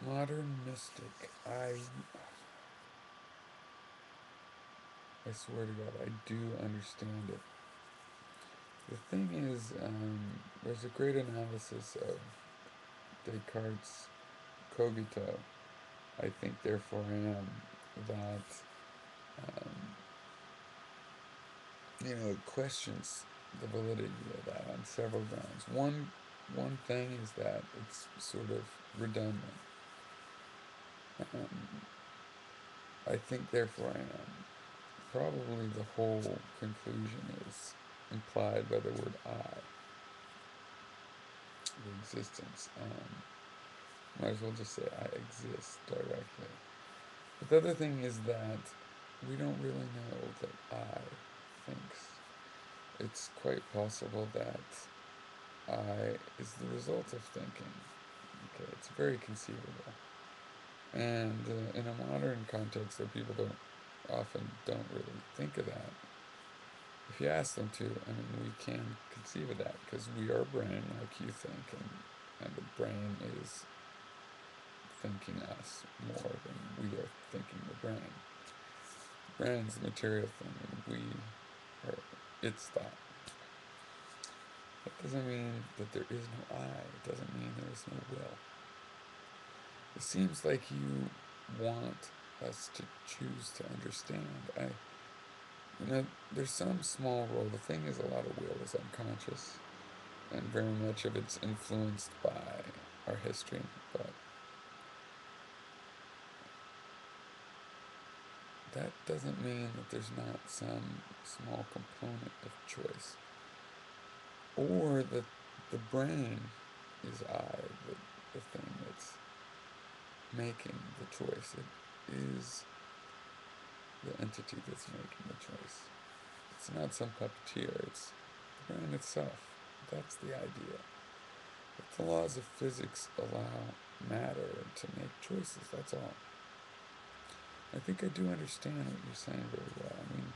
Modern mystic. I swear to God, I do understand it. The thing is, there's a great analysis of Descartes' cogito, I think, therefore I am, that, um, it questions the validity of that on several grounds. One thing is that it's sort of redundant. Um, I think, therefore I am. Probably the whole conclusion is implied by the word I, the existence. Might as well just say I exist directly. But the other thing is that we don't really know that I thinks. It's quite possible that I is the result of thinking. Okay, it's very conceivable. And in a modern context, that people don't really think of that. If you ask them to, I mean, we can conceive of that because we are brain, like you think, and the brain is thinking us more than we are thinking the brain. The brain's the material thing, and we are its thought. That doesn't mean that there is no I. It doesn't mean there is no will. It seems like you want us to choose to understand. There's some small role. The thing is, a lot of will is unconscious, and very much of it's influenced by our history. But that doesn't mean that there's not some small component of choice, or that the brain is the thing that's making the choice. It is the entity that's making the choice. It's not some puppeteer, it's the brain itself. That's the idea. If the laws of physics allow matter to make choices, that's all. I think I do understand what you're saying very well. I mean,